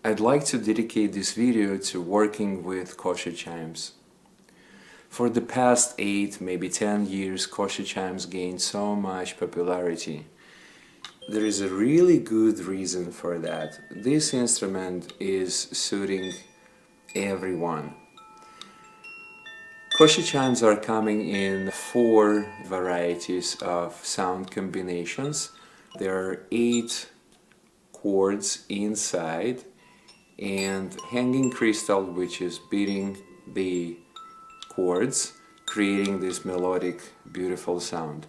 I'd like to dedicate this video to working with Koshi Chimes. For the past 8, maybe 10 years, Koshi Chimes gained so much popularity. There is a really good reason for that. This instrument is suiting everyone. Koshi Chimes are coming in 4 varieties of sound combinations. There are 8 chords inside and hanging crystal, which is beating the chords, creating this melodic, beautiful sound.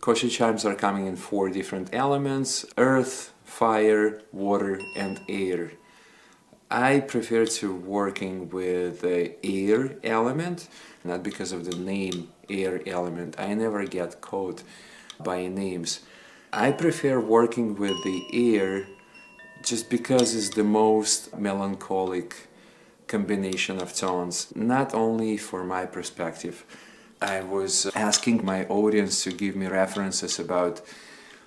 Koshi Chimes are coming in 4 different elements: earth, fire, water, and air. I prefer to working with the air element, not because of the name air element. I never get caught by names. I prefer working with the air just because it's the most melancholic combination of tones, not only for my perspective. I was asking my audience to give me references about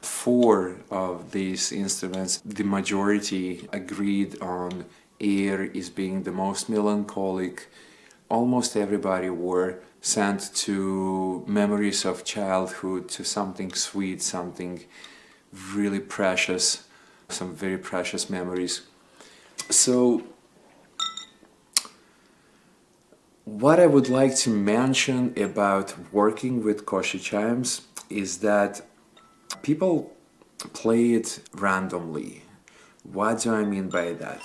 4 of these instruments. The majority agreed on air is being the most melancholic. Almost everybody were sent to memories of childhood, to something sweet, something really precious, some very precious memories. So what I would like to mention about working with Koshi Chimes is that people play it randomly. What do I mean by that?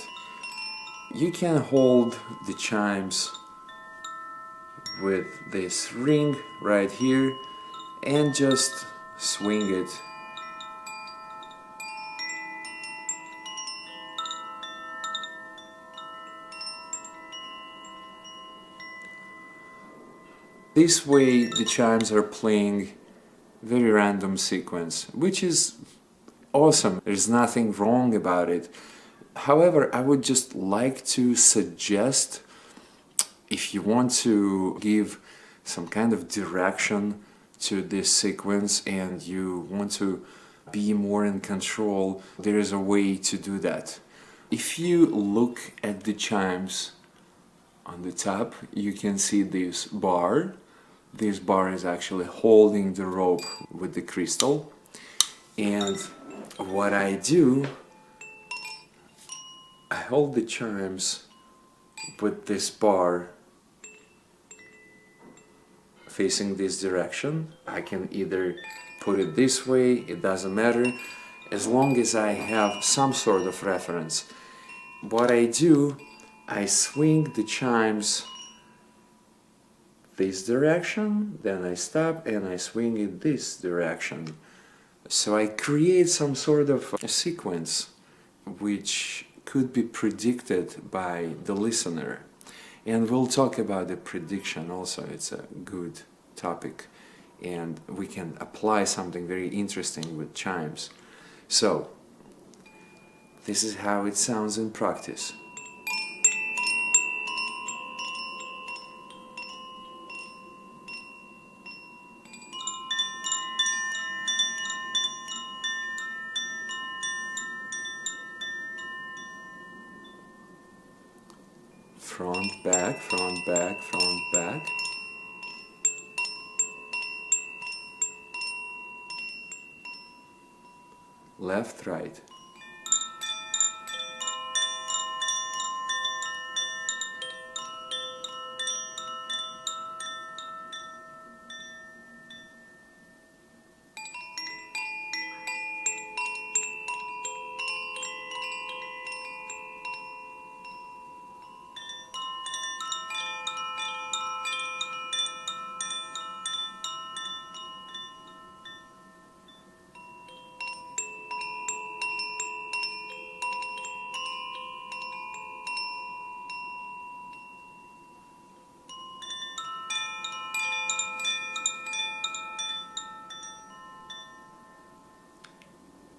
You can hold the chimes with this ring right here and just swing it. This way the chimes are playing very random sequence, which is awesome. There's nothing wrong about it. However, I would just like to suggest, if you want to give some kind of direction to this sequence and you want to be more in control, there is a way to do that. If you look at the chimes on the top, you can see this bar. This bar is actually holding the rope with the crystal. And what I do, I hold the chimes with this bar facing this direction. I can either put it this way, it doesn't matter, as long as I have some sort of reference. What I do, I swing the chimes this direction, then I stop and I swing in this direction. So I create some sort of a sequence which could be predicted by the listener. And we'll talk about the prediction also. It's a good topic and we can apply something very interesting with chimes. So this is how it sounds in practice. Front, back, front, back, front, back. Left, right.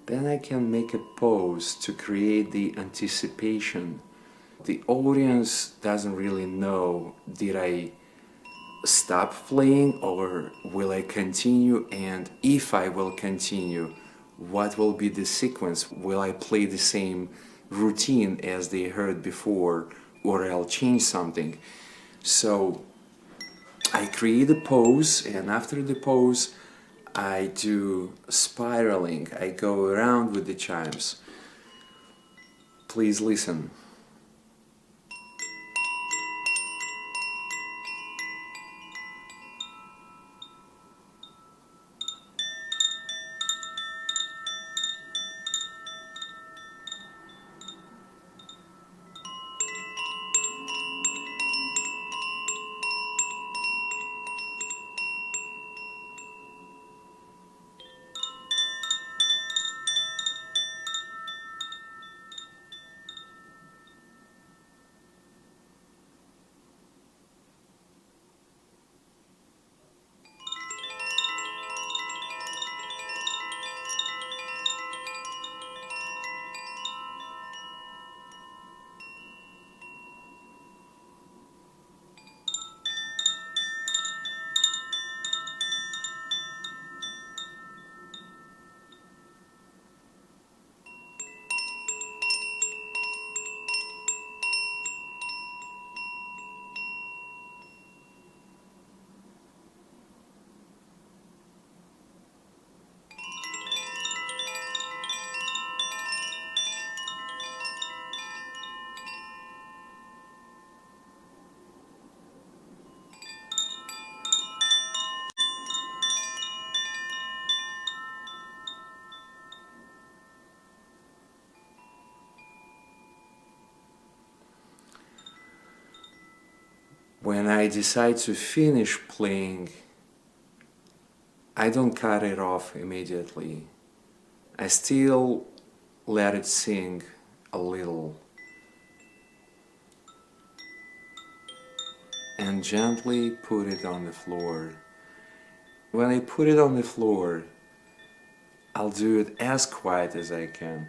Then I can make a pause to create the anticipation. The audience doesn't really know, did I stop playing or will I continue, and if I will continue, what will be the sequence? Will I play the same routine as they heard before, or I'll change something. So I create a pose, and after the pose I do spiraling. I go around with the chimes. Please listen. When I decide to finish playing, I don't cut it off immediately. I still let it sing a little and gently put it on the floor. When I put it on the floor, I'll do it as quiet as I can.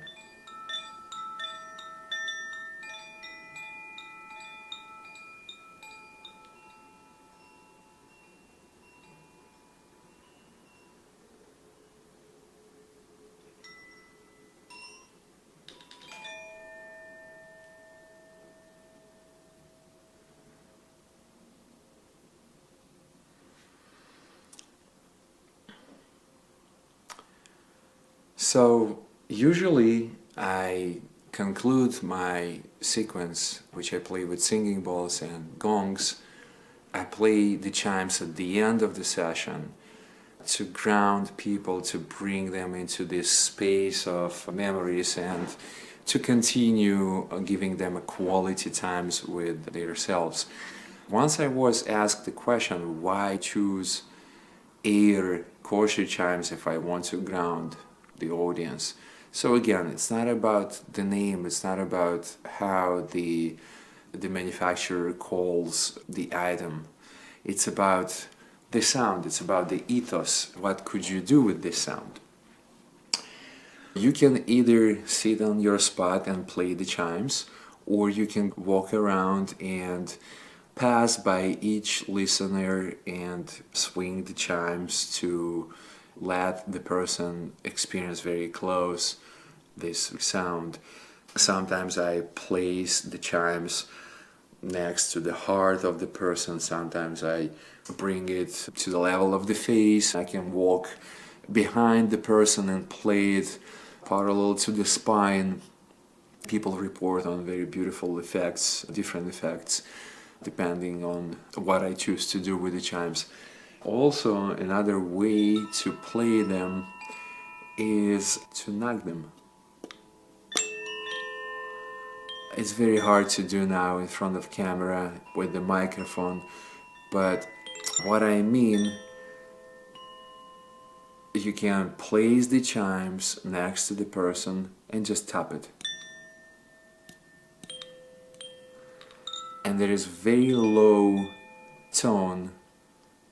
So usually I conclude my sequence, which I play with singing bowls and gongs. I play the chimes at the end of the session to ground people, to bring them into this space of memories, and to continue giving them a quality times with themselves. Once I was asked the question, why choose air Koshi chimes if I want to ground the audience? So again, it's not about the name, it's not about how the manufacturer calls the item. It's about the sound, it's about the ethos. What could you do with this sound? You can either sit on your spot and play the chimes, or you can walk around and pass by each listener and swing the chimes to let the person experience very close this sound. Sometimes I place the chimes next to the heart of the person, sometimes I bring it to the level of the face. I can walk behind the person and play it parallel to the spine. People report on very beautiful effects, different effects, depending on what I choose to do with the chimes. Also, another way to play them is to knock them. It's very hard to do now in front of camera with the microphone, but what I mean, you can place the chimes next to the person and just tap it. And there is very low tone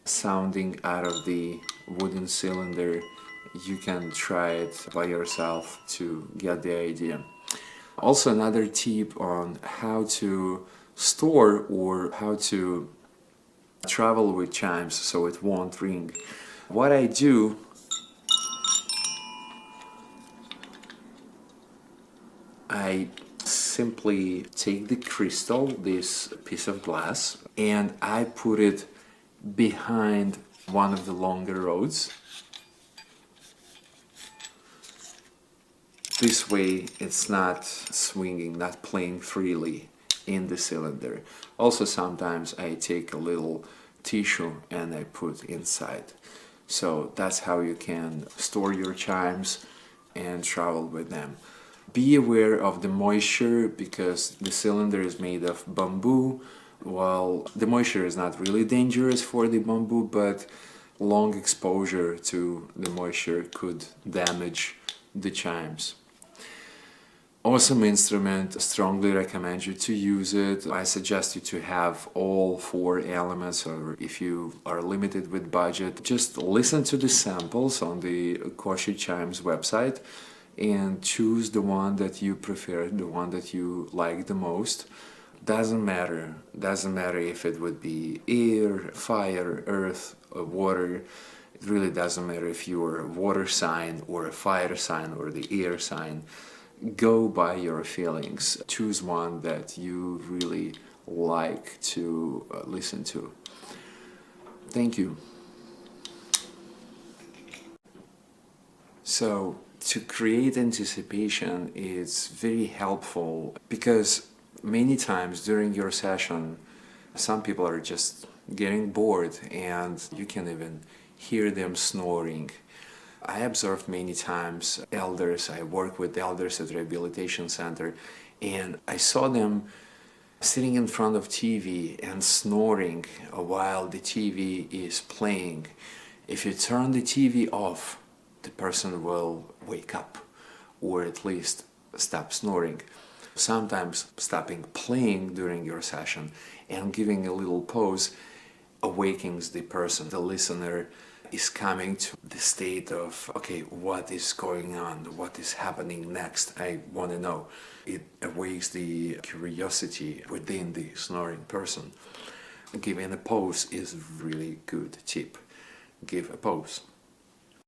sounding out of the wooden cylinder. You can try it by yourself to get the idea. Also, another tip on how to store or how to travel with chimes so it won't ring. What I do, I simply take the crystal, this piece of glass, and I put it behind one of the longer rods. This way it's not swinging, not playing freely in the cylinder. Also sometimes I take a little tissue and I put inside. So that's how you can store your chimes and travel with them. Be aware of the moisture because the cylinder is made of bamboo. Well, the moisture is not really dangerous for the bamboo, but long exposure to the moisture could damage the chimes. Awesome instrument, strongly recommend you to use it. I suggest you to have all 4 elements, or if you are limited with budget, just listen to the samples on the Koshi Chimes website and choose the one that you prefer, the one that you like the most. Doesn't matter if it would be air, fire, earth, or water. It really doesn't matter if you're a water sign or a fire sign or the air sign. Go by your feelings. Choose one that you really like to listen to. Thank you. So, to create anticipation is very helpful because many times during your session, some people are just getting bored and you can even hear them snoring. I observed many times elders, I work with elders at rehabilitation center, and I saw them sitting in front of TV and snoring while the TV is playing. If you turn the TV off, the person will wake up or at least stop snoring. Sometimes stopping playing during your session and giving a little pause awakens the person, the listener is coming to the state of, okay, what is going on? What is happening next? I want to know. It awakes the curiosity within the snoring person. Giving a pause is a really good tip. Give a pause.